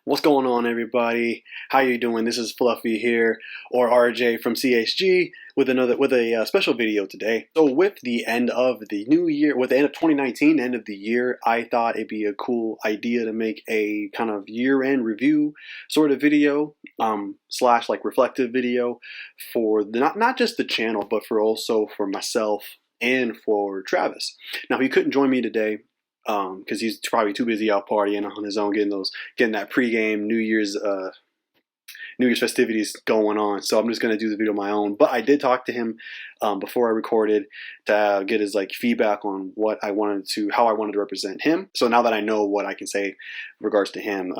What's going on, everybody? How you doing? This is Fluffy here, or RJ from CHG, with a special video today. So, with the end of the new year, with the end of 2019, end of the year, I thought it'd be a cool idea to make a kind of year-end review sort of video, slash like reflective video for not just the channel, but for myself and for Travis. Now, he couldn't join me today because he's probably too busy out partying on his own, getting that pregame New Year's festivities going on. So I'm just gonna do the video on my own. But I did talk to him before I recorded to get his feedback on how I wanted to represent him. So now that I know what I can say in regards to him,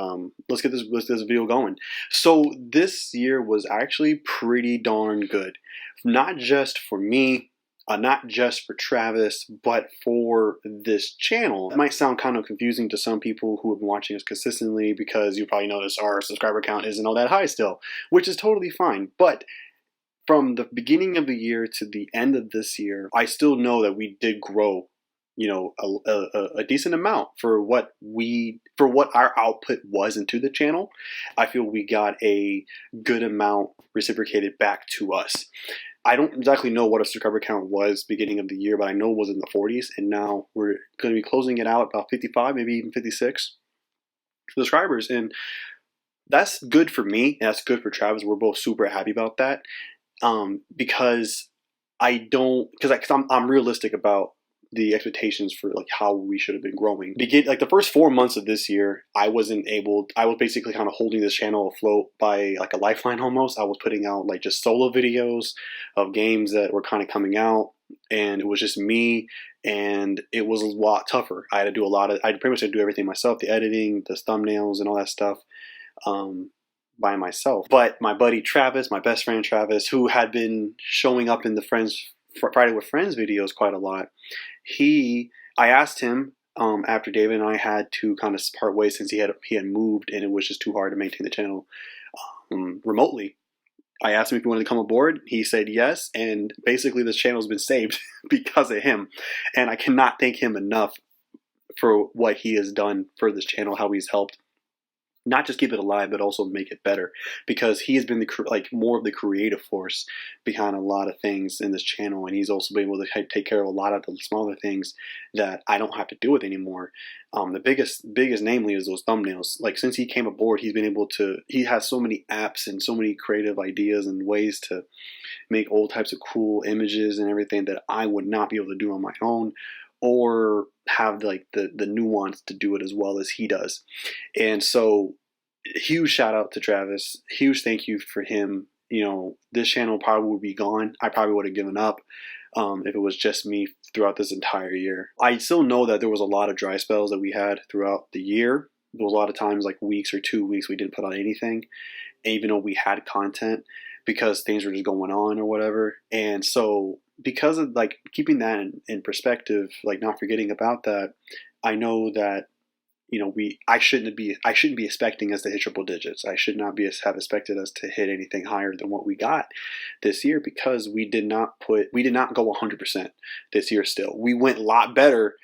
let's get this video going. So this year was actually pretty darn good, not just for me. Not just for Travis, but for this channel. It might sound kind of confusing to some people who have been watching us consistently, because you probably notice our subscriber count isn't all that high still, which is totally fine. But from the beginning of the year to the end of this year, I still know that we did grow, a decent amount for what our output was into the channel. I feel we got a good amount reciprocated back to us. I don't exactly know what a subscriber count was beginning of the year, but I know it was in the 40s, and now we're going to be closing it out about 55, maybe even 56 subscribers, and that's good for me, and that's good for Travis. We're both super happy about that, because I'm realistic about the expectations for how we should have been growing. The first 4 months of this year, I was basically kind of holding this channel afloat by a lifeline almost. I was putting out just solo videos of games that were kind of coming out, and it was just me, and it was a lot tougher. I pretty much had to do everything myself, the editing, the thumbnails, and all that stuff, by myself. But my buddy Travis, my best friend Travis, who had been showing up in the Friday with Friends videos quite a lot, I asked him, after David and I had to kind of part ways, since he had moved and it was just too hard to maintain the channel remotely. I asked him if he wanted to come aboard. He said yes, and basically this channel has been saved because of him, and I cannot thank him enough for what he has done for this channel, how he's helped not just keep it alive, but also make it better, because he has been more of the creative force behind a lot of things in this channel, and he's also been able to take care of a lot of the smaller things that I don't have to do with anymore. The biggest namely is those thumbnails. Since he came aboard, he has so many apps and so many creative ideas and ways to make all types of cool images and everything that I would not be able to do on my own, or have the nuance to do it as well as he does. And so, huge shout out to Travis, huge thank you for him. This channel probably would be gone. I probably would have given up if it was just me throughout this entire year. I still know that there was a lot of dry spells that we had throughout the year. There was a lot of times, weeks or 2 weeks, we didn't put out anything, even though we had content, because things were just going on or whatever. And so, because of keeping that in perspective, not forgetting about that, I know that I shouldn't be expecting us to hit triple digits. I should not have expected us to hit anything higher than what we got this year, because we did not go 100% this year. Still, we went a lot better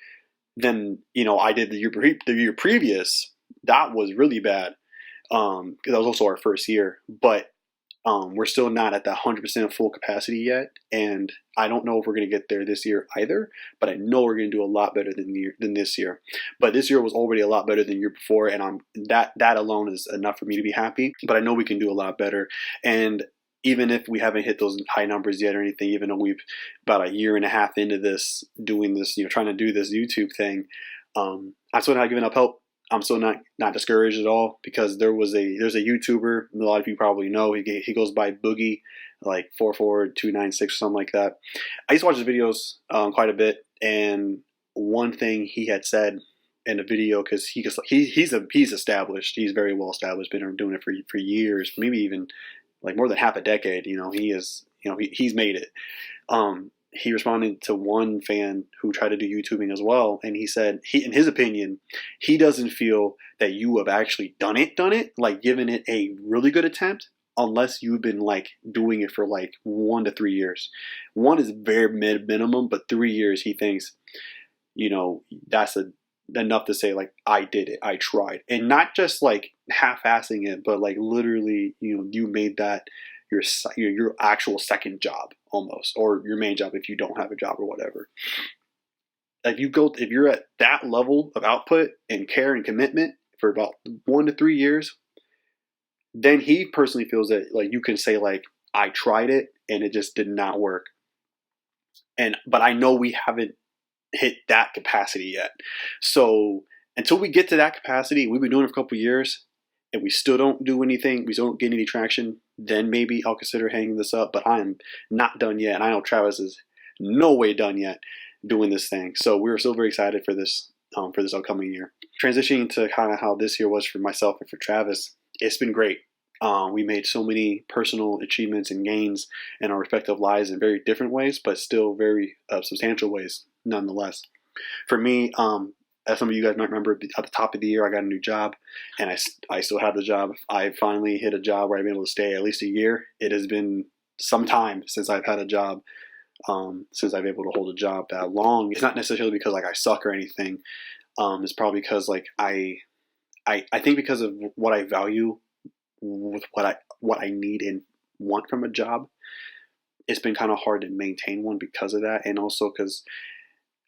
than I did the year previous. That was really bad, because that was also our first year, but we're still not at that 100% full capacity yet, and I don't know if we're going to get there this year either, but I know we're going to do a lot better than this year. But this year was already a lot better than the year before, and that alone is enough for me to be happy, but I know we can do a lot better. And even if we haven't hit those high numbers yet or anything, even though we've about a year and a half into this, doing this, trying to do this YouTube thing, I'm still not giving up hope. I'm still not discouraged at all, because there's a YouTuber, a lot of you probably know, he goes by Boogie, 44296 or something like that. I used to watch his videos quite a bit, and one thing he had said in a video, because he's established, he's very well established, been doing it for years, maybe even more than half a decade. He's made it. He responded to one fan who tried to do YouTubing as well, and he said, in his opinion, he doesn't feel that you have actually done it, given it a really good attempt, unless you've been doing it for 1 to 3 years. 1 is very minimum, but 3 years, he thinks, that's a enough to say like I did it, I tried, and not just like half-assing it, but like literally, you made that your actual second job almost, or your main job if you don't have a job or whatever. If you're at that level of output and care and commitment for about 1 to 3 years, then he personally feels that like you can say like I tried it and it just did not work. But I know we haven't hit that capacity yet. So until we get to that capacity, we've been doing it for a couple of years, and we still don't do anything, we still don't get any traction, then maybe I'll consider hanging this up. But I'm not done yet, and I know Travis is no way done yet doing this thing. So we're still very excited for this upcoming year. Transitioning to kind of how this year was for myself and for Travis, it's been great. We made so many personal achievements and gains in our respective lives in very different ways, but still very substantial ways nonetheless. For me, as some of you guys might remember, at the top of the year, I got a new job, and I still have the job. I finally hit a job where I've been able to stay at least a year. It has been some time since I've had a job, since I've been able to hold a job that long. It's not necessarily because like I suck or anything. It's probably because like I think because of what I value with what I need and want from a job, it's been kind of hard to maintain one because of that, and also because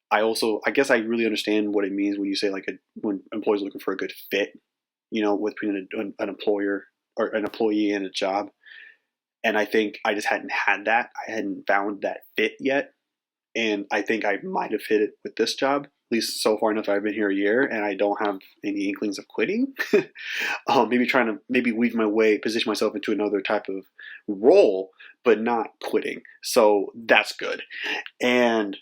I guess I really understand what it means when you say like when employees are looking for a good fit, between an employer or an employee and a job. And I think I just hadn't had that. I hadn't found that fit yet. And I think I might have hit it with this job, at least so far enough. I've been here a year and I don't have any inklings of quitting. Maybe trying to weave my way, position myself into another type of role, but not quitting. So that's good. And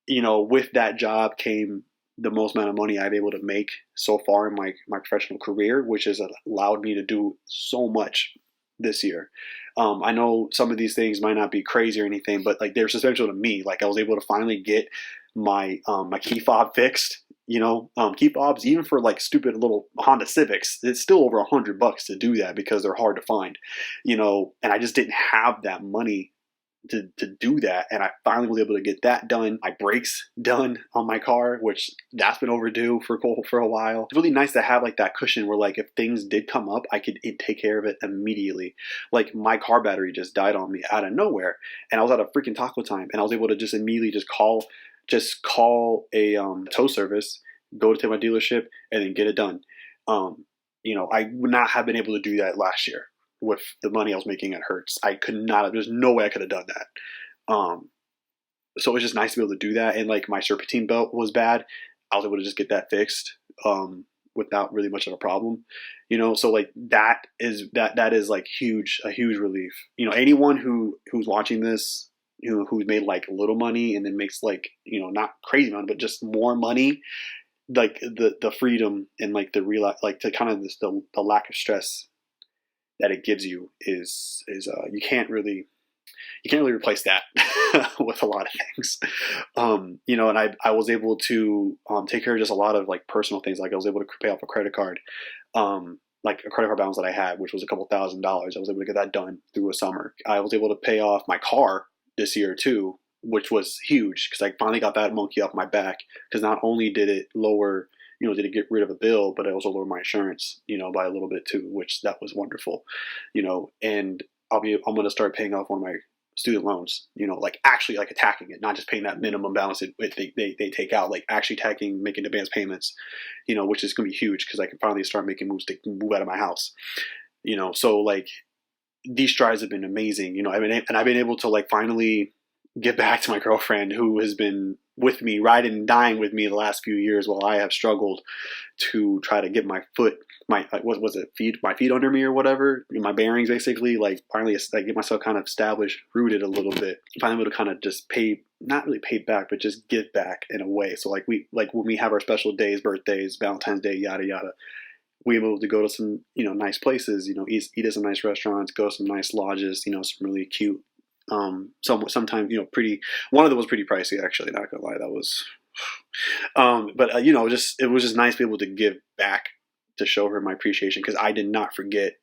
with that job came the most amount of money I've been able to make so far in my professional career, which has allowed me to do so much this year. I know some of these things might not be crazy or anything, but like they're substantial to me. Like I was able to finally get my key fob fixed. Key fobs, even for like stupid little Honda Civics, it's still over $100 to do that because they're hard to find. And I just didn't have that money to do that, and I finally was able to get that done. My brakes done on my car, which that's been overdue for a while. It's really nice to have like that cushion where like if things did come up, I could take care of it immediately. Like my car battery just died on me out of nowhere, and I was at a freaking taco time, and I was able to just immediately call a tow service, go to my dealership, and then get it done. I would not have been able to do that last year with the money I was making at Hertz. I could not have, there's no way I could have done that. So it was just nice to be able to do that. And like my serpentine belt was bad. I was able to just get that fixed without really much of a problem. So like that is like a huge relief. Anyone who's watching this, who's made like little money and then makes like, not crazy money, but just more money, like the freedom and like the real, like to kind of the lack of stress that it gives you is you can't really replace that with a lot of things. And I was able to take care of just a lot of like personal things. Like I was able to pay off a credit card, like a credit card balance that I had, which was a couple $1,000s. I was able to get that done through a summer. I was able to pay off my car this year too, which was huge because I finally got that monkey off my back. Because not only did it lower, did it get rid of a bill, but it also lowered my insurance, by a little bit too, which that was wonderful, and I'm going to start paying off one of my student loans, like actually like attacking it, not just paying that minimum balance they take out, like actually making advance payments, which is going to be huge because I can finally start making moves to move out of my house, so like these strides have been amazing, I've been able to like finally get back to my girlfriend who has been with me, riding and dying with me the last few years while I have struggled to try to get my feet under me or whatever, my bearings basically, like finally I get myself kind of established, rooted a little bit, finally able to kind of just not really pay back, but just give back in a way. So like when we have our special days, birthdays, Valentine's Day, yada yada, we're able to go to some nice places, eat at some nice restaurants, go to some nice lodges, some really cute. Sometimes pretty. One of them was pretty pricey, actually. Not gonna lie, that was. But it was just nice to be able to give back, to show her my appreciation, because I did not forget,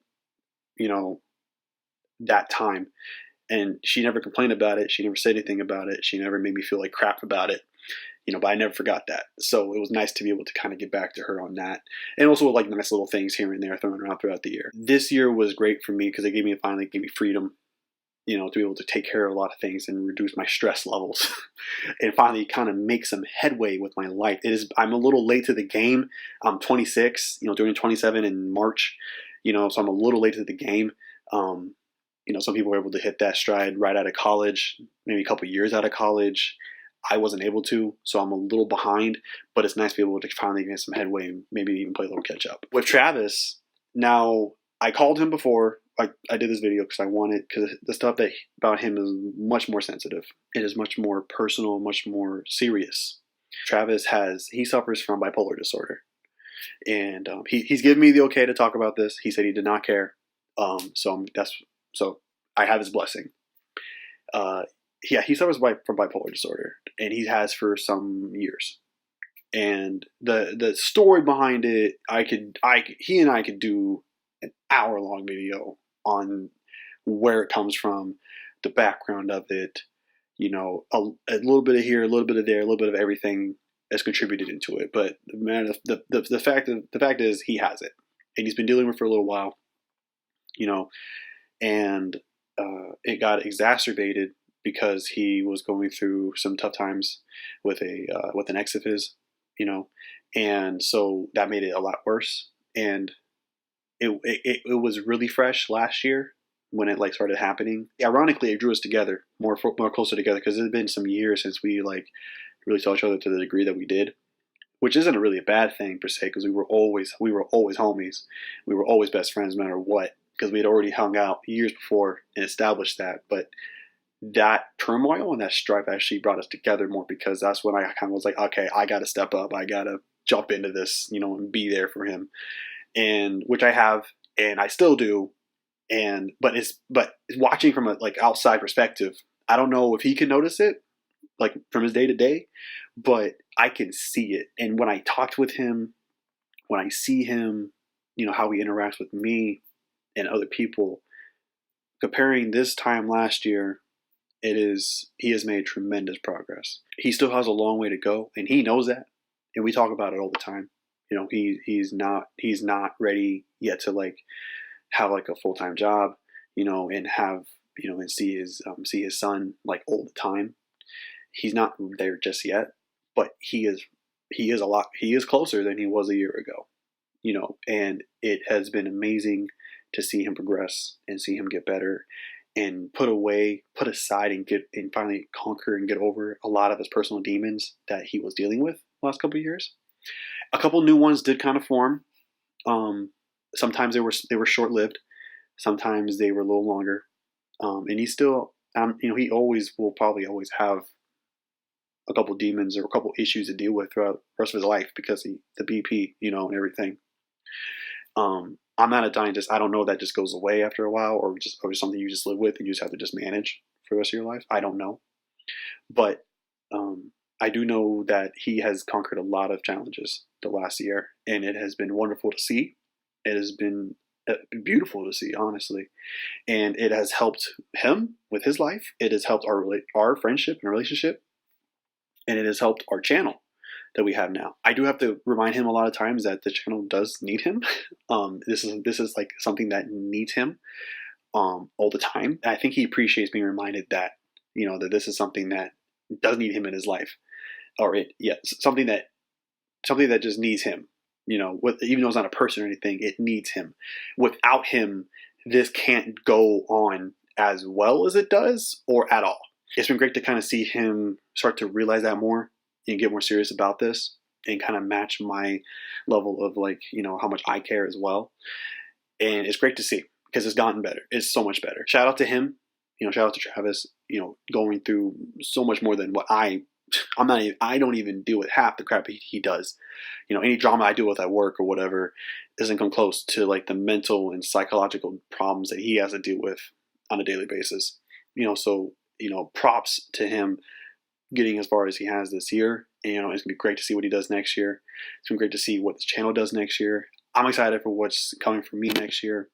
that time, and she never complained about it. She never said anything about it. She never made me feel like crap about it. but I never forgot that. So it was nice to be able to kind of get back to her on that. And also like nice little things here and there thrown around throughout the year. This year was great for me because it finally gave me freedom, to be able to take care of a lot of things and reduce my stress levels and finally kind of make some headway with my life. I'm a little late to the game. I'm 26, turning 27 in March, so I'm a little late to the game. Some people were able to hit that stride right out of college, maybe a couple years out of college. I wasn't able to, so I'm a little behind, but it's nice to be able to finally get some headway and maybe even play a little catch up. With Travis, now I called him before I did this video because the stuff about him is much more sensitive. It is much more personal, much more serious. Travis he suffers from bipolar disorder, and he's given me the okay to talk about this. He said he did not care, so I have his blessing. He suffers from bipolar disorder, and he has for some years. And the story behind it, he and I could do an hour-long video on where it comes from, the background of it, a little bit of here, a little bit of there, a little bit of everything has contributed into it. But man, the fact is he has it, and he's been dealing with it for a little while, and it got exacerbated because he was going through some tough times with an ex of his, and so that made it a lot worse. And it was really fresh last year when it started happening. Ironically, it drew us together more closer together because it had been some years since we really saw each other to the degree that we did, which isn't really a bad thing per se because we were always homies. We were always best friends no matter what because we had already hung out years before and established that. But that turmoil and that strife actually brought us together more because that's when I kind of was like, okay, I got to step up. I got to jump into this, and be there for him. And which I have, and I still do. But watching from a outside perspective, I don't know if he can notice it, from his day to day, but I can see it. And when I talked with him, when I see him, how he interacts with me and other people, comparing this time last year, he has made tremendous progress. He still has a long way to go, and he knows that, and we talk about it all the time. He's not ready yet to have a full-time job, and have and see his son all the time. He's not there just yet, but he is closer than he was a year ago, and it has been amazing to see him progress and see him get better and put aside and finally conquer and get over a lot of his personal demons that he was dealing with the last couple of years. A couple new ones did kind of form. Sometimes they were short-lived. Sometimes they were a little longer. And he still, he will probably always have a couple demons or a couple issues to deal with throughout the rest of his life because the BP, and everything. I'm not a scientist. I don't know if that just goes away after a while or something you just live with and you just have to just manage for the rest of your life. I don't know. But I do know that he has conquered a lot of challenges the last year, and it has been wonderful to see. It has been beautiful to see, honestly, and it has helped him with his life. It has helped our friendship and relationship, and it has helped our channel that we have now. I do have to remind him a lot of times that the channel does need him. This is something that needs him all the time. And I think he appreciates being reminded that that this is something that does need him in his life, or something that just needs him. Even though it's not a person or anything, it needs him. Without him, this can't go on as well as it does or at all. It's been great to kind of see him start to realize that more and get more serious about this and kind of match my level of how much I care as well. And it's great to see because it's gotten better. It's so much better. Shout out to him. Shout out to Travis, going through so much more than what I don't even deal with half the crap he does. Any drama I deal with at work or whatever doesn't come close to the mental and psychological problems that he has to deal with on a daily basis. So props to him getting as far as he has this year. And, it's gonna be great to see what he does next year. It's gonna be great to see what this channel does next year. I'm excited for what's coming for me next year.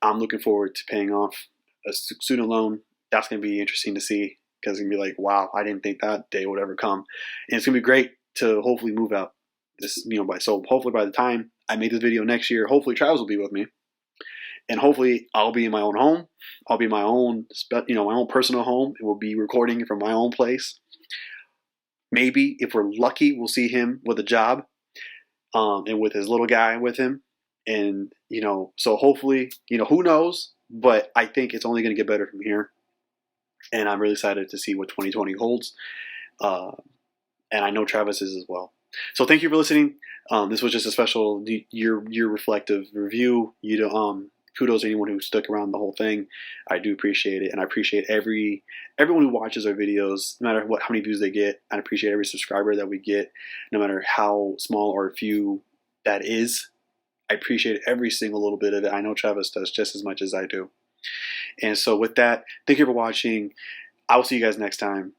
I'm looking forward to paying off a student loan. That's gonna be interesting to see because it's gonna be like, wow, I didn't think that day would ever come, and it's gonna be great to hopefully move out this, so hopefully by the time I make this video next year, hopefully Travis will be with me, and hopefully I'll be in my own home. I'll be in my own, my own personal home, and we'll be recording from my own place. Maybe if we're lucky, we'll see him with a job, and with his little guy with him, and so hopefully, who knows, but I think it's only going to get better from here, and I'm really excited to see what 2020 holds, and I know Travis is as well. So thank you for listening. This was just a special year reflective review. Kudos to anyone who stuck around the whole thing. I do appreciate it, and I appreciate everyone who watches our videos, no matter how many views they get. I appreciate every subscriber that we get, no matter how small or few that is. I appreciate every single little bit of it. I know Travis does just as much as I do. And so with that, thank you for watching. I will see you guys next time.